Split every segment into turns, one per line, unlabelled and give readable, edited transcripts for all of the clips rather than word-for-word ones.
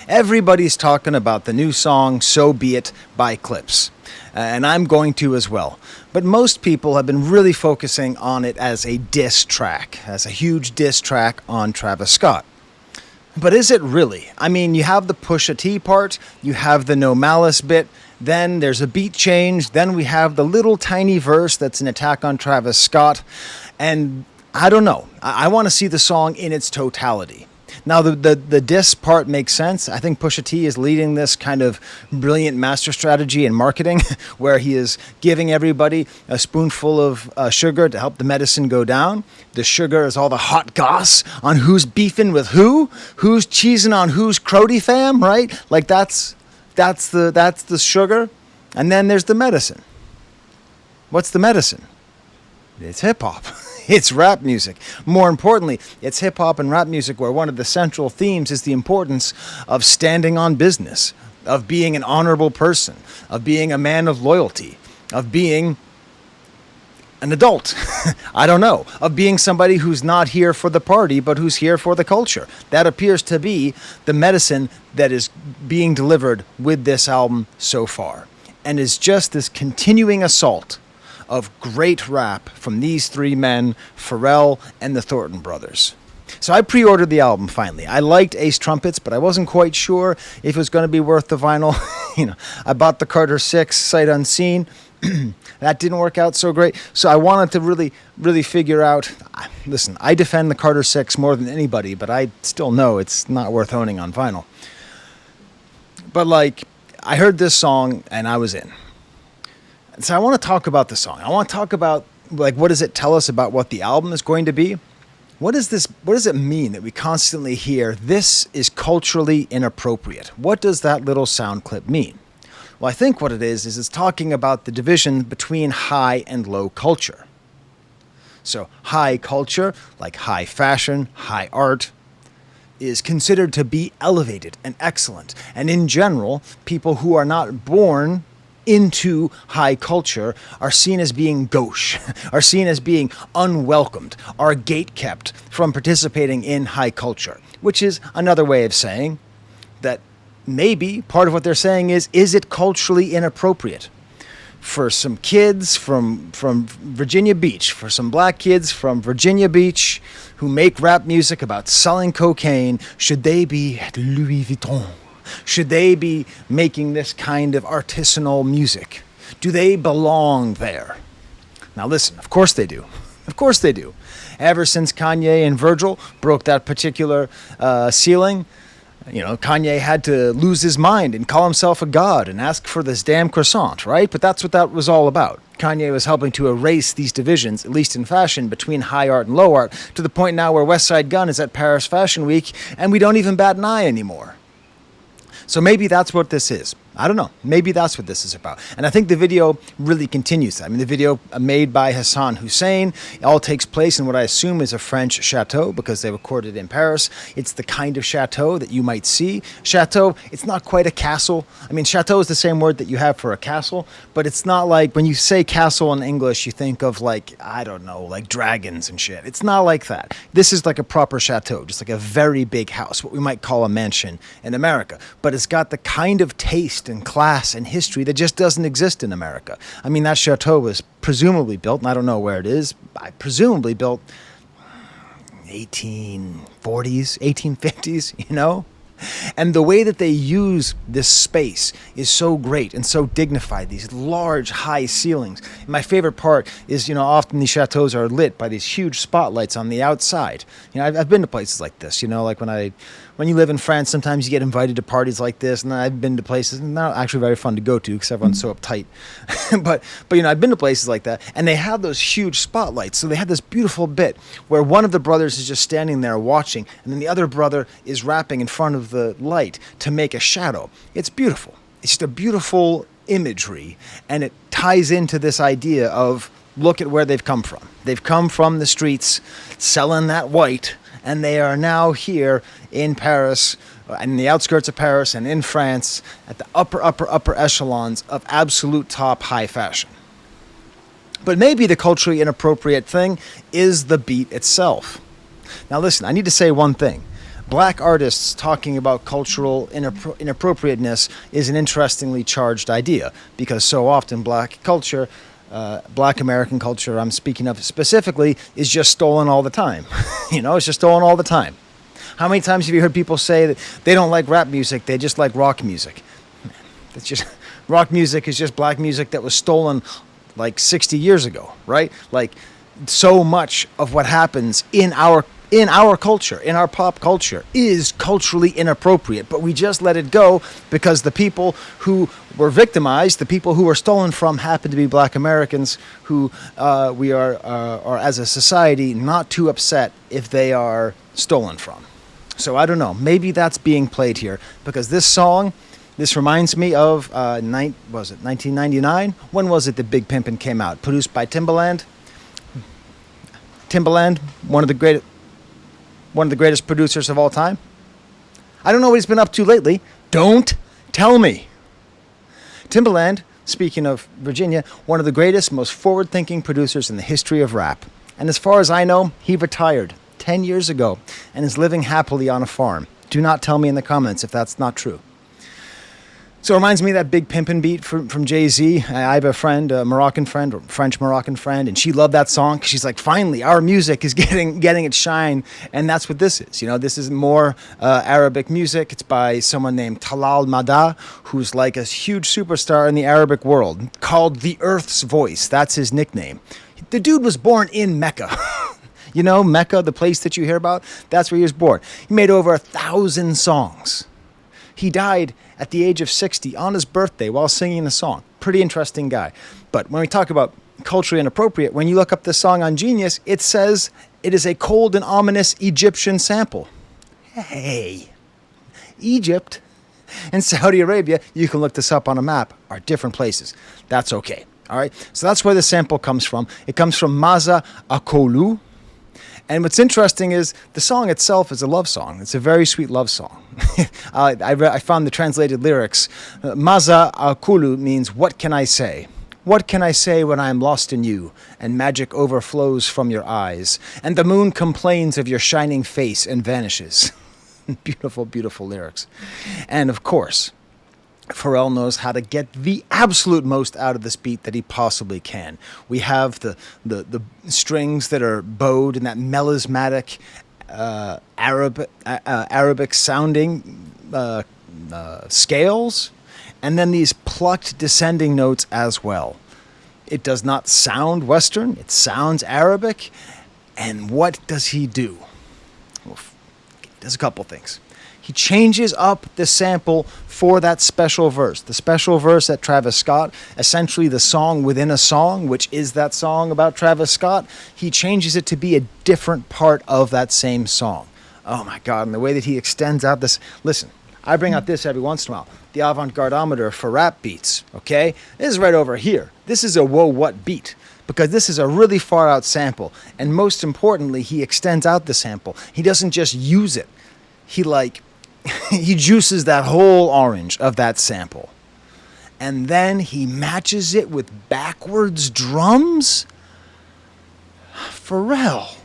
Everybody's talking about the new song, So Be It, by Clipse. And I'm going to as well. But most people have been really focusing on it as a diss track, as a huge diss track on Travis Scott. But is it really? I mean, you have the Pusha T part, you have the No Malice bit, then there's a beat change, then we have the little tiny verse that's an attack on Travis Scott, and I don't know. I want to see the song in its totality. Now, the diss part makes sense. I think Pusha T is leading this kind of brilliant master strategy in marketing where he is giving everybody a spoonful of sugar to help the medicine go down. The sugar is all the hot goss on who's beefing with who's cheesing on who's Crody fam, right? Like that's the sugar. And then there's the medicine. What's the medicine? It's hip hop. It's rap music. More importantly, it's hip hop and rap music where one of the central themes is the importance of standing on business, of being an honorable person, of being a man of loyalty, of being an adult. I don't know. Of being somebody who's not here for the party, but who's here for the culture. That appears to be the medicine that is being delivered with this album so far. And is just this continuing assault of great rap from these three men, Pharrell and the Thornton brothers. So I pre-ordered the album finally. I liked Ace Trumpets, but I wasn't quite sure if it was going to be worth the vinyl. I bought the Carter 6 sight unseen. That didn't work out so great. So I wanted to really figure out, listen, I defend the Carter 6 more than anybody, but I still know it's not worth owning on vinyl. But I heard this song and I was in. So I want to talk about the song. I want to talk about what does it tell us about what the album is going to be? What does it mean that we constantly hear this is culturally inappropriate? What does that little sound clip mean? Well, I think what it is it's talking about the division between high and low culture. So high culture, like high fashion, high art, is considered to be elevated and excellent. And in general, people who are not born into high culture are seen as being gauche, are seen as being unwelcomed, are gatekept from participating in high culture, which is another way of saying that maybe part of what they're saying is it culturally inappropriate for some kids from Virginia Beach, for some black kids from Virginia Beach who make rap music about selling cocaine, should they be at Louis Vuitton? Should they be making this kind of artisanal music? Do they belong there? Now listen, of course they do. Of course they do. Ever since Kanye and Virgil broke that particular ceiling, Kanye had to lose his mind and call himself a god and ask for this damn croissant, right? But that's what that was all about. Kanye was helping to erase these divisions, at least in fashion, between high art and low art, to the point now where West Side Gun is at Paris Fashion Week and we don't even bat an eye anymore. So maybe that's what this is. I don't know. Maybe that's what this is about. And I think the video really continues that. I mean, the video made by Hassan Hussein, it all takes place in what I assume is a French chateau because they recorded in Paris. It's the kind of chateau that you might see. Chateau, it's not quite a castle. I mean, chateau is the same word that you have for a castle, but it's not like when you say castle in English, you think of dragons and shit. It's not like that. This is like a proper chateau, just like a very big house, what we might call a mansion in America. But it's got the kind of taste and class and history that just doesn't exist in America. I mean, that chateau was presumably built, and I don't know where it is, presumably built 1840s, 1850s, And the way that they use this space is so great and so dignified, these large, high ceilings. And my favorite part is, often these chateaus are lit by these huge spotlights on the outside. I've been to places like this, like when you live in France, sometimes you get invited to parties like this, and I've been to places, and they're not actually very fun to go to because everyone's so uptight. but I've been to places like that, and they have those huge spotlights. So they have this beautiful bit where one of the brothers is just standing there watching, and then the other brother is rapping in front of the light to make a shadow. It's beautiful. It's just a beautiful imagery, and it ties into this idea of look at where they've come from. They've come from the streets selling that white, and they are now here in Paris, in the outskirts of Paris and in France, at the upper echelons of absolute top high fashion. But maybe the culturally inappropriate thing is the beat itself. Now listen, I need to say one thing. black artists talking about cultural inappropriateness is an interestingly charged idea, because so often black culture, black American culture I'm speaking of specifically, is just stolen all the time. It's just stolen all the time. How many times have you heard people say that they don't like rap music, they just like rock music? It's just, rock music is just black music that was stolen like 60 years ago, right? Like, so much of what happens in our culture, in our pop culture, is culturally inappropriate, but we just let it go because the people who were victimized, the people who were stolen from, happen to be black Americans who we are as a society not too upset if they are stolen from. So I don't know, maybe that's being played here, because this song, this reminds me of 1999? When was it that Big Pimpin' came out? Produced by Timbaland, one of the greatest producers of all time. I don't know what he's been up to lately. Don't tell me. Timbaland, speaking of Virginia, one of the greatest, most forward-thinking producers in the history of rap. And as far as I know, he retired 10 years ago and is living happily on a farm. Do not tell me in the comments if that's not true. So it reminds me of that Big Pimpin' beat from Jay-Z. I have a friend, a Moroccan friend, or French Moroccan friend, and she loved that song because she's like, finally, our music is getting its shine, and that's what this is. This is more Arabic music. It's by someone named Talal Mada, who's like a huge superstar in the Arabic world, called the Earth's Voice. That's his nickname. The dude was born in Mecca. Mecca, the place that you hear about, that's where he was born. He made over 1,000 songs. He died at the age of 60 on his birthday while singing the song. Pretty interesting guy. But when we talk about culturally inappropriate, when you look up this song on Genius, it says it is a cold and ominous Egyptian sample. Hey, Egypt and Saudi Arabia, you can look this up on a map, are different places. That's okay. All right. So that's where the sample comes from. It comes from Maza Akolu. And what's interesting is the song itself is a love song. It's a very sweet love song. I found the translated lyrics. Maza Akulu means, what can I say? What can I say when I am lost in you, and magic overflows from your eyes, and the moon complains of your shining face and vanishes? Beautiful, beautiful lyrics. And of course, Pharrell knows how to get the absolute most out of this beat that he possibly can. We have the strings that are bowed in that melismatic Arabic sounding scales, and then these plucked descending notes as well. It does not sound Western, it sounds Arabic. And what does he do? Well, he does a couple things. He changes up the sample for that special verse. The special verse at Travis Scott, essentially the song within a song, which is that song about Travis Scott. He changes it to be a different part of that same song. Oh my God, and the way that he extends out this... Listen, I bring out this every once in a while. The avant-garde-ometer for rap beats, okay? This is right over here. This is a whoa what beat, because this is a really far out sample. And most importantly, he extends out the sample. He doesn't just use it. He juices that whole orange of that sample. And then he matches it with backwards drums? Pharrell,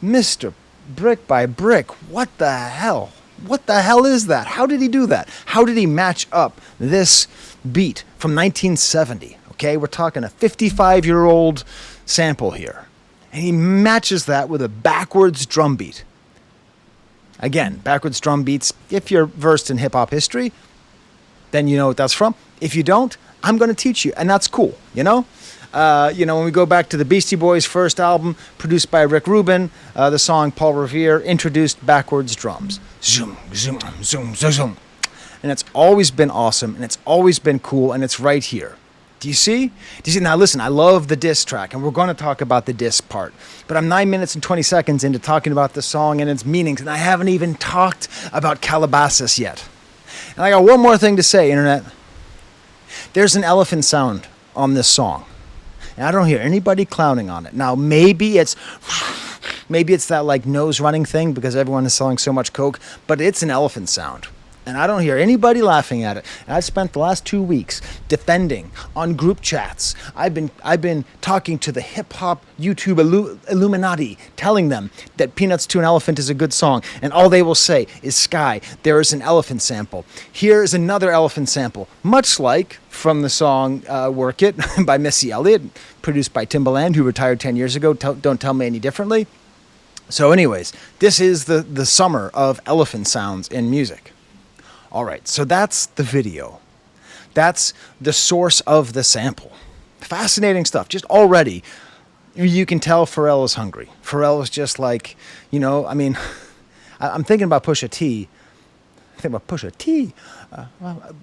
Mr. Brick by Brick, what the hell? What the hell is that? How did he do that? How did he match up this beat from 1970? Okay, we're talking a 55-year-old sample here. And he matches that with a backwards drum beat. Again, backwards drum beats, if you're versed in hip-hop history, then you know what that's from. If you don't, I'm going to teach you, and that's cool, when we go back to the Beastie Boys' first album, produced by Rick Rubin, the song Paul Revere introduced backwards drums. Zoom, zoom, zoom, zoom, zoom. And it's always been awesome, and it's always been cool, and it's right here. Do you see? Now listen, I love the diss track, and we're going to talk about the diss part. But I'm 9 minutes and 20 seconds into talking about the song and its meanings, and I haven't even talked about Calabasas yet. And I got one more thing to say, Internet. There's an elephant sound on this song, and I don't hear anybody clowning on it. Now, maybe it's that like nose running thing because everyone is selling so much coke, but it's an elephant sound. And I don't hear anybody laughing at it. And I've spent the last 2 weeks defending on group chats. I've been talking to the hip hop YouTube Illuminati, telling them that Peanuts to an Elephant is a good song. And all they will say is, Skye, there is an elephant sample. Here is another elephant sample, much like from the song Work It by Missy Elliott, produced by Timbaland, who retired 10 years ago. Don't tell me any differently. So anyways, this is the summer of elephant sounds in music. All right, so that's the video. That's the source of the sample. Fascinating stuff. Just already, you can tell Pharrell is hungry. Pharrell is just like, I mean, I'm thinking about Pusha T.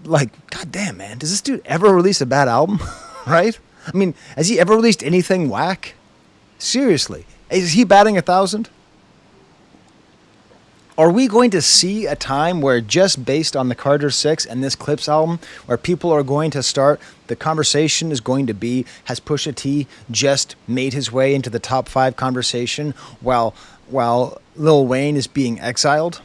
Like, goddamn, man, does this dude ever release a bad album? Right? I mean, has he ever released anything whack? Seriously. Is he batting 1,000? Are we going to see a time where, just based on the Carter 6 and this Clipse album, where people are going to start, the conversation is going to be, has Pusha T just made his way into the top 5 conversation while Lil Wayne is being exiled?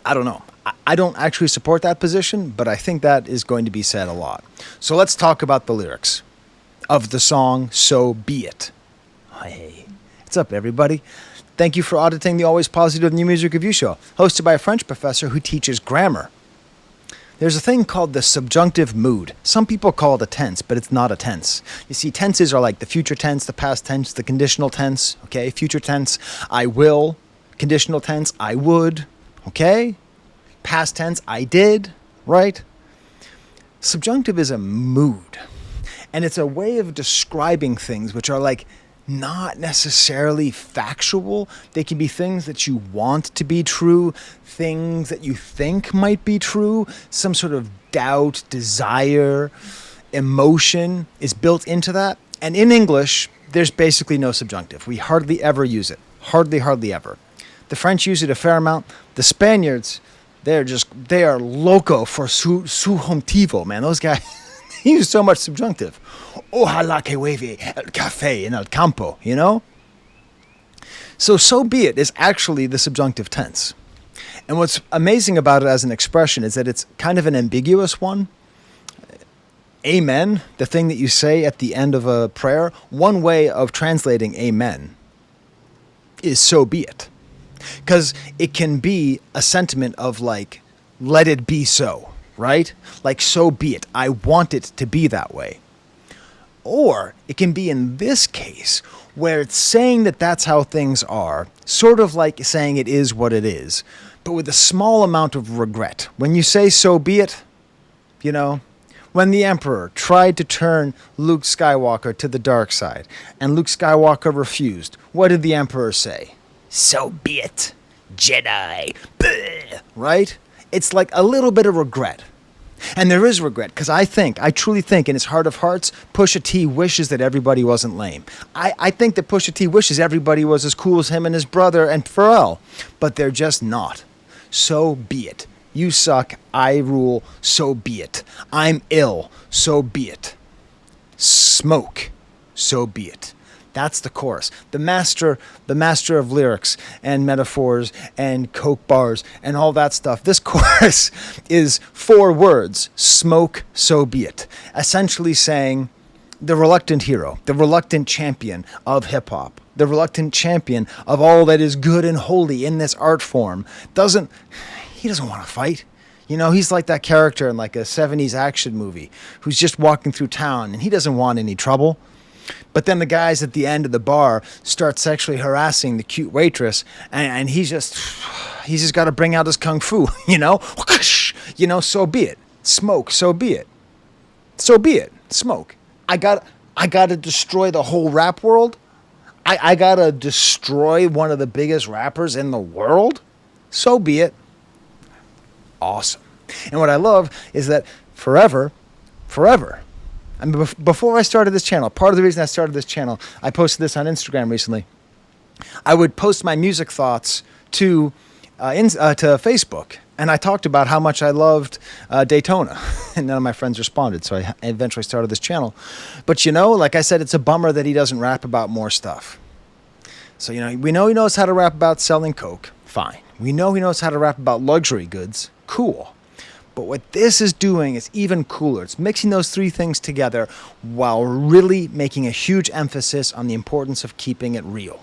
I don't know. I don't actually support that position, but I think that is going to be said a lot. So let's talk about the lyrics of the song So Be It. Hey, what's up, everybody? Thank you for auditing the Always Positive New Music Review Show, hosted by a French professor who teaches grammar. There's a thing called the subjunctive mood. Some people call it a tense, but it's not a tense. You see, tenses are like the future tense, the past tense, the conditional tense, okay? Future tense, I will. Conditional tense, I would, okay? Past tense, I did, right? Subjunctive is a mood, and it's a way of describing things which are like not necessarily factual. They can be things that you want to be true, things that you think might be true, some sort of doubt, desire, emotion is built into that. And in English, there's basically no subjunctive. We hardly ever use it. Hardly ever. The French use it a fair amount. The Spaniards, they are loco for subjuntivo, man. Those guys, they use so much subjunctive. Ojalá que llueve el café en el campo, So be it is actually the subjunctive tense. And what's amazing about it as an expression is that it's kind of an ambiguous one. Amen, the thing that you say at the end of a prayer, one way of translating amen is so be it. Because it can be a sentiment of like, let it be so, right? Like, so be it. I want it to be that way. Or it can be in this case where it's saying that that's how things are, sort of like saying it is what it is, but with a small amount of regret. When you say so be it, when the Emperor tried to turn Luke Skywalker to the dark side and Luke Skywalker refused, what did the Emperor say? So be it, Jedi. Bleh. Right? It's like a little bit of regret. And there is regret, because I truly think, in his heart of hearts, Pusha T wishes that everybody wasn't lame. I think that Pusha T wishes everybody was as cool as him and his brother and Pharrell, but they're just not. So be it. You suck, I rule, so be it. I'm ill, so be it. Smoke, so be it. That's the chorus. The master of lyrics and metaphors and coke bars and all that stuff. This chorus is 4 words. Smoke, so be it. Essentially saying the reluctant hero, the reluctant champion of hip hop, the reluctant champion of all that is good and holy in this art form, he doesn't want to fight. He's like that character in like a 70s action movie who's just walking through town and he doesn't want any trouble. But then the guys at the end of the bar start sexually harassing the cute waitress, and he's just got to bring out his kung fu, so be it. Smoke, so be it. So be it. Smoke. I got to destroy the whole rap world. I got to destroy one of the biggest rappers in the world. So be it. Awesome. And what I love is that forever, I mean, before I started this channel, part of the reason I started this channel, I posted this on Instagram recently. I would post my music thoughts to Facebook, and I talked about how much I loved Daytona, and none of my friends responded, so I eventually started this channel. But like I said, it's a bummer that he doesn't rap about more stuff. So we know he knows how to rap about selling coke. Fine. We know he knows how to rap about luxury goods. cool. But what this is doing is even cooler. It's mixing those three things together while really making a huge emphasis on the importance of keeping it real,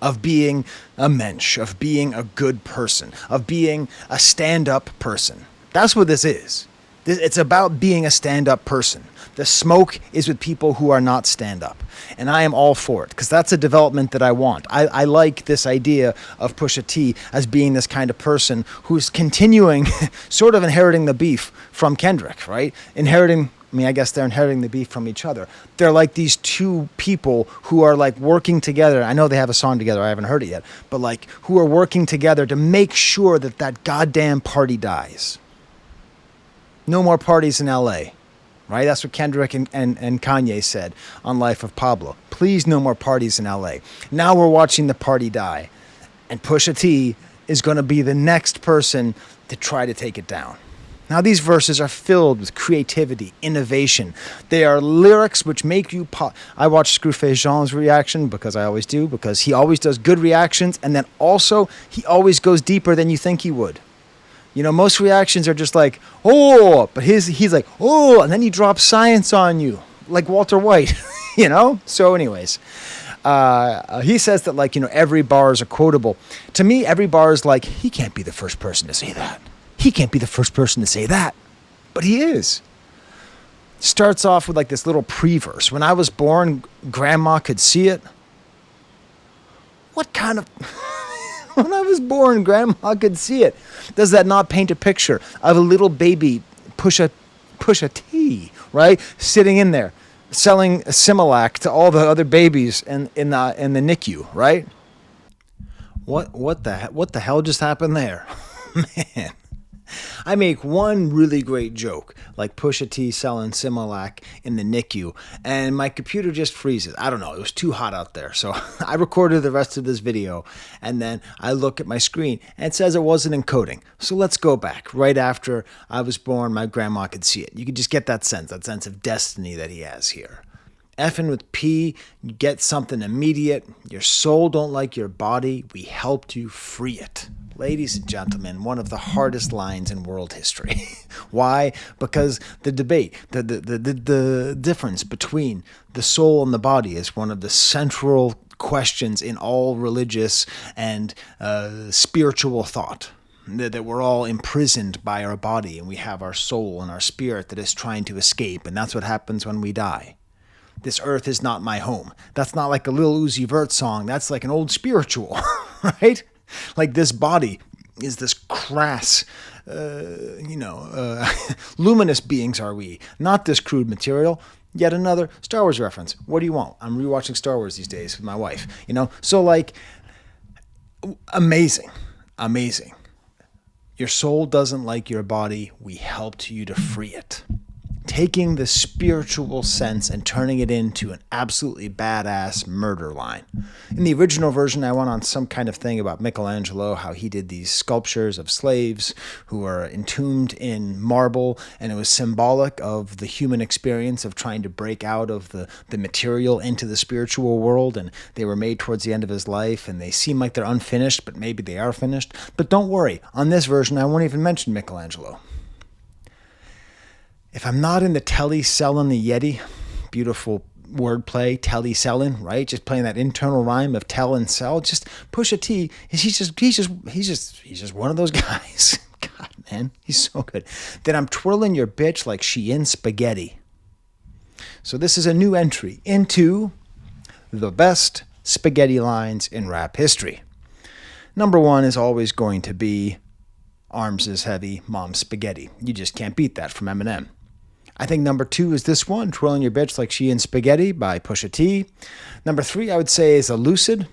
of being a mensch, of being a good person, of being a stand-up person. That's what this is. It's about being a stand-up person. The smoke is with people who are not stand-up. And I am all for it, because that's a development that I want. I like this idea of Pusha T as being this kind of person who's continuing, sort of inheriting the beef from Kendrick, right? I guess they're inheriting the beef from each other. They're like these two people who are like working together. I know they have a song together. I haven't heard it yet. But like who are working together to make sure that that goddamn party dies. No more parties in L.A., right? That's what Kendrick and Kanye said on Life of Pablo. Please, no more parties in L.A. Now we're watching the party die. And Pusha T is going to be the next person to try to take it down. Now, these verses are filled with creativity, innovation. They are lyrics which make you pop. I watched Screwface Jean's reaction, because I always do, because he always does good reactions, and then also he always goes deeper than you think he would. You know, most reactions are just like, oh, but he's like, oh, and then he drops science on you, like Walter White, you know? So anyways, he says that, like, you know, every bar is a quotable. To me, every bar is like, he can't be the first person to say that. He can't be the first person to say that. But he is. Starts off with like this little pre-verse. When I was born, grandma could see it. What kind of... When I was born, grandma could see it. Does that not paint a picture of a little baby Pusha T, right? Sitting in there, selling Similac to all the other babies in the NICU, right? What the hell just happened there? Man. I make one really great joke, like Pusha T selling Similac in the NICU, and my computer just freezes. I don't know, it was too hot out there. So I recorded the rest of this video, and then I look at my screen, and it says it wasn't encoding. So let's go back. Right after I was born, my grandma could see it. You could just get that sense of destiny that he has here. Effing with P, you get something immediate. Your soul don't like your body. We helped you free it. Ladies and gentlemen, one of the hardest lines in world history. Why? Because the debate, the difference between the soul and the body is one of the central questions in all religious and spiritual thought. That we're all imprisoned by our body, and we have our soul and our spirit that is trying to escape, and that's what happens when we die. This earth is not my home. That's not like a Lil Uzi Vert song. That's like an old spiritual, right? Like this body is this crass, luminous beings are we, not this crude material. Yet another Star Wars reference. What do you want? I'm rewatching Star Wars these days with my wife, you know? So like, amazing. Your soul doesn't like your body. We helped you to free it. Taking the spiritual sense and turning it into an absolutely badass murder line. In the original version, I went on some kind of thing about Michelangelo, how he did these sculptures of slaves who were entombed in marble, and it was symbolic of the human experience of trying to break out of the material into the spiritual world, and they were made towards the end of his life, and they seem like they're unfinished, but maybe they are finished. But don't worry, on this version, I won't even mention Michelangelo. If I'm not in the telly selling the Yeti, beautiful wordplay, telly selling, right? Just playing that internal rhyme of tell and sell. Just Pusha T, he's just one of those guys. God, man, he's so good. Then I'm twirling your bitch like she in spaghetti. So this is a new entry into the best spaghetti lines in rap history. Number one is always going to be Arms is Heavy, Mom's Spaghetti. You just can't beat that from Eminem. I think number two is this one, Twirling Your Bitch Like She in Spaghetti by Pusha T. Number three, I would say, is a Lucid.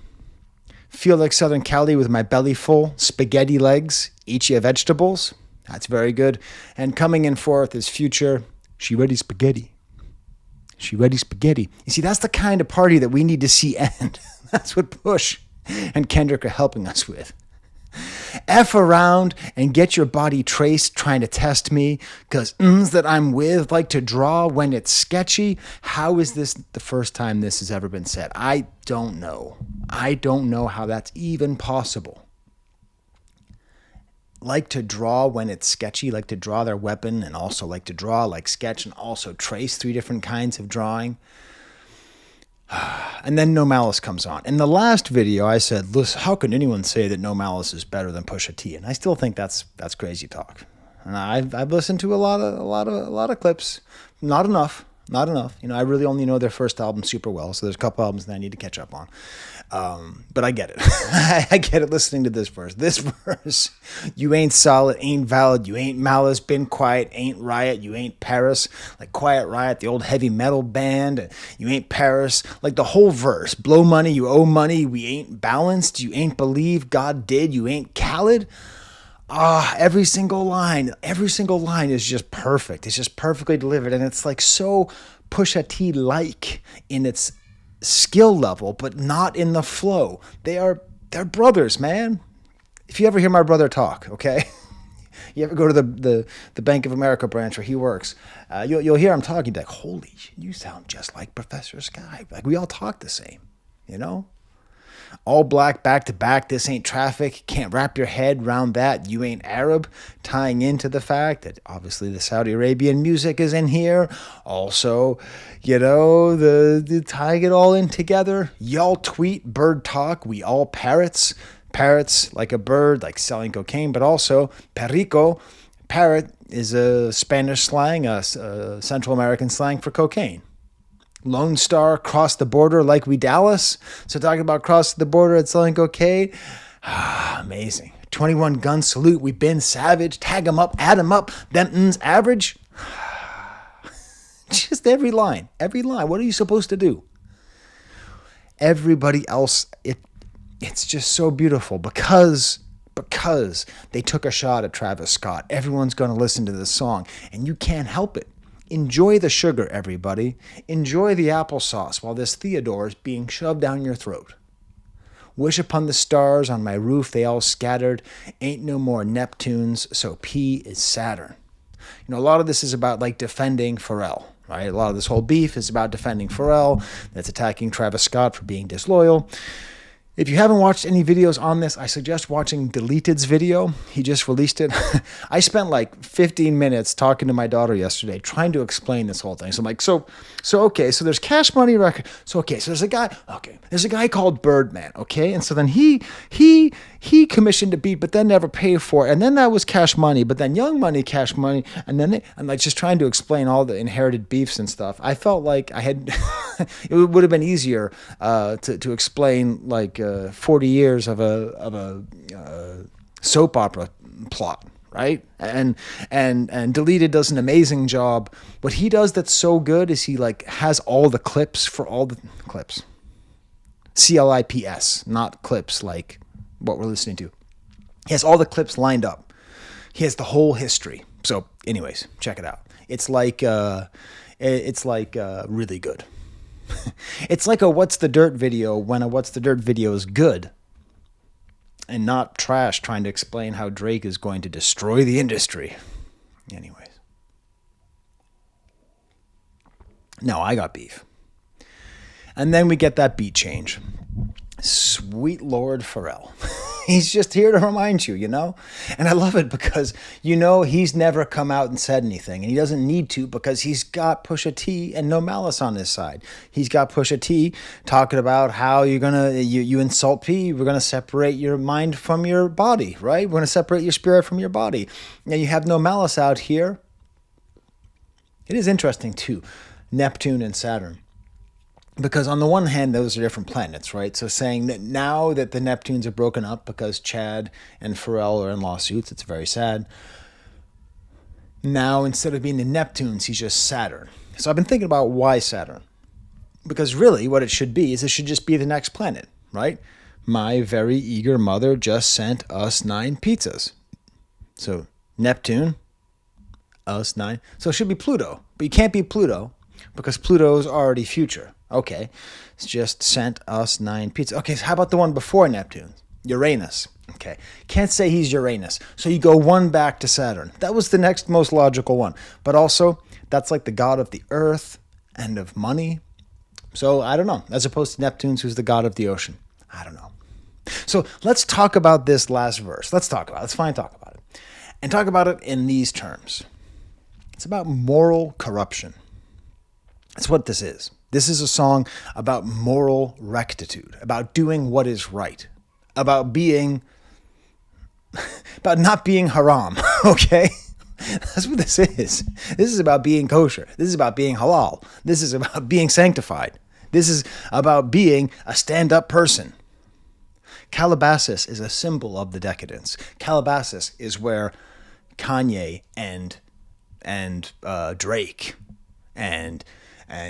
Feel like Southern Cali with my belly full, spaghetti legs, eat ya vegetables. That's very good. And coming in fourth is Future, She Ready Spaghetti. She Ready Spaghetti. You see, that's the kind of party that we need to see end. That's what Push and Kendrick are helping us with. F around and get your body traced trying to test me because that I'm with like to draw when it's sketchy. How is this the first time this has ever been said? I don't know. I don't know how that's even possible. like to draw when it's sketchy, like to draw their weapon, and also like to draw, like sketch, and also trace 3 different kinds of drawing. And then No Malice comes on. In the last video, I said, "Listen, how can anyone say that No Malice is better than Pusha T?" And I still think that's crazy talk. And I've listened to a lot of Clipse, not enough. I really only know their first album super well, so there's a couple albums that I need to catch up on. But I get it. I get it listening to this verse. This verse, you ain't solid, ain't valid, you ain't Malice, been quiet, ain't Riot, you ain't Paris, like Quiet Riot, the old heavy metal band, you ain't Paris, like the whole verse. Blow money, you owe money, we ain't balanced, you ain't believe God did, you ain't Khaled. Every single line is just perfect. It's just perfectly delivered, and it's like so Pusha T-like in its skill level, but not in the flow. They're brothers, man. If you ever hear my brother talk, okay, you ever go to the Bank of America branch where he works, you'll hear him talking. Like, holy shit, you sound just like Professor Skye. Like, we all talk the same, you know. All black, back to back, this ain't traffic. Can't wrap your head around that. You ain't Arab. Tying into the fact that obviously the Saudi Arabian music is in here. Also, the tying it all in together. Y'all tweet, bird talk. We all parrots. Parrots like a bird, like selling cocaine, but also perico. Parrot is a Spanish slang, a Central American slang for cocaine. Lone Star crossed the border like we Dallas. So talking about crossing the border and selling cocaine. Amazing. 21 gun salute. We been savage. Tag them up. Add them up. Them's average. Just every line. Every line. What are you supposed to do? Everybody else, it's just so beautiful because they took a shot at Travis Scott. Everyone's going to listen to this song, and you can't help it. Enjoy the sugar, everybody. Enjoy the applesauce while this Theodore is being shoved down your throat. Wish upon the stars on my roof they all scattered. Ain't no more Neptunes, so P is Saturn. A lot of this is about like defending Pharrell, right? A lot of this whole beef is about defending Pharrell that's attacking Travis Scott for being disloyal. If you haven't watched any videos on this, I suggest watching Deleted's video. He just released it. I spent like 15 minutes talking to my daughter yesterday trying to explain this whole thing. So I'm like, so there's Cash Money record. So there's a guy called Birdman, okay? And so then he commissioned a beat, but then never paid for it. And then that was Cash Money, but then Young Money, Cash Money. And then I'm like just trying to explain all the inherited beefs and stuff. I felt like I had, it would have been easier to explain like 40 years of a soap opera plot, right? And Deleted does an amazing job. What he does that's so good is he like has all the clips for all the clips. CLIPS, not clips like what we're listening to. He has all the clips lined up. He has the whole history. So anyways, check it out. It's like really good. It's like a What's the Dirt video when a What's the Dirt video is good and not trash trying to explain how Drake is going to destroy the industry. Anyways. No, I got beef. And then we get that beat change. Sweet Lord Pharrell. He's just here to remind you, And I love it because, he's never come out and said anything. And he doesn't need to because he's got Pusha T and No Malice on his side. He's got Pusha T talking about how you insult P. We're going to separate your mind from your body, right? We're going to separate your spirit from your body. Now you have No Malice out here. It is interesting, too. Neptune and Saturn. Because on the one hand, those are different planets, right? So saying that now that the Neptunes are broken up because Chad and Pharrell are in lawsuits, it's very sad. Now, instead of being the Neptunes, he's just Saturn. So I've been thinking about why Saturn. Because really what it should be is it should just be the next planet, right? My very eager mother just sent us 9 pizzas. So Neptune, us 9. So it should be Pluto. But you can't be Pluto because Pluto's already future. Okay, it's just sent us 9 pizzas. Okay, so how about the one before Neptune? Uranus. Okay, can't say he's Uranus. So you go one back to Saturn. That was the next most logical one. But also, that's like the god of the earth and of money. So I don't know. As opposed to Neptune, who's the god of the ocean. I don't know. So let's talk about this last verse. Let's fine talk about it. and talk about it in these terms. It's about moral corruption. That's what this is. This is a song about moral rectitude, about doing what is right, about not being haram, okay? That's what this is. This is about being kosher. This is about being halal. This is about being sanctified. This is about being a stand-up person. Calabasas is a symbol of the decadence. Calabasas is where Kanye and Drake and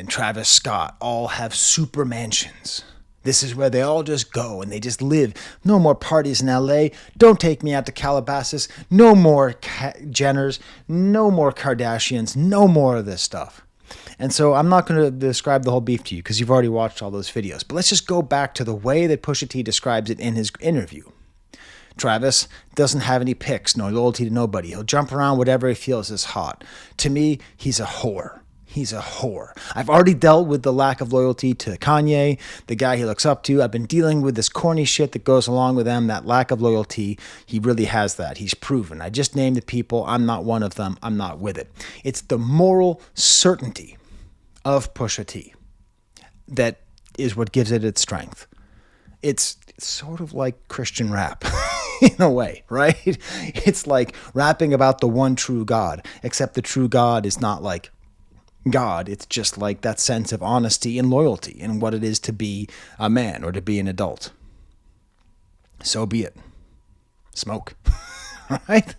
Travis Scott all have super mansions. This is where they all just go and they just live. No more parties in LA. Don't take me out to Calabasas. No more Jenners. No more Kardashians. No more of this stuff. And so I'm not going to describe the whole beef to you because you've already watched all those videos. But let's just go back to the way that Pusha T describes it in his interview. Travis doesn't have any picks, no loyalty to nobody. He'll jump around whatever he feels is hot. To me, he's a whore. He's a whore. I've already dealt with the lack of loyalty to Kanye, the guy he looks up to. I've been dealing with this corny shit that goes along with them, that lack of loyalty. He really has that. He's proven. I just named the people. I'm not one of them. I'm not with it. It's the moral certainty of Pusha T that is what gives it its strength. It's sort of like Christian rap in a way, right? It's like rapping about the one true God, except the true God is not like God. It's just like that sense of honesty and loyalty and what it is to be a man or to be an adult. So be it. Smoke, right?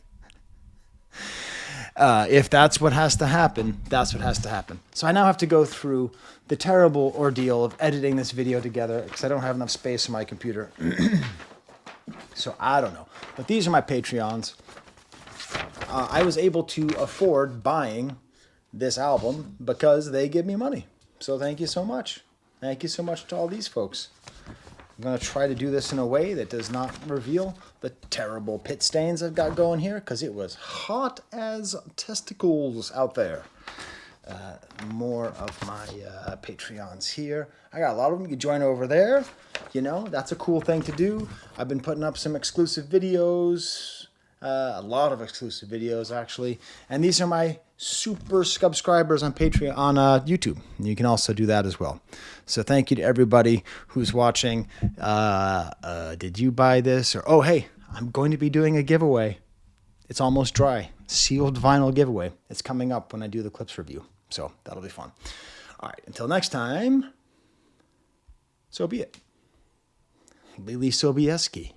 If that's what has to happen, that's what has to happen. So I now have to go through the terrible ordeal of editing this video together because I don't have enough space on my computer. So I don't know. But these are my Patreons. I was able to afford buying this album because they give me money. So thank you so much. Thank you so much to all these folks. I'm going to try to do this in a way that does not reveal the terrible pit stains I've got going here because it was hot as testicles out there. More of my Patreons here. I got a lot of them. You can join over there. You know, that's a cool thing to do. I've been putting up some exclusive videos. A lot of exclusive videos, actually. And these are my super subscribers on Patreon, on YouTube. You can also do that as well. So thank you to everybody who's watching. Did you buy this? Or oh, hey, I'm going to be doing a giveaway. It's almost dry. Sealed vinyl giveaway. It's coming up when I do the Clipse review. So that'll be fun. All right, until next time, so be it. Lily Sobieski.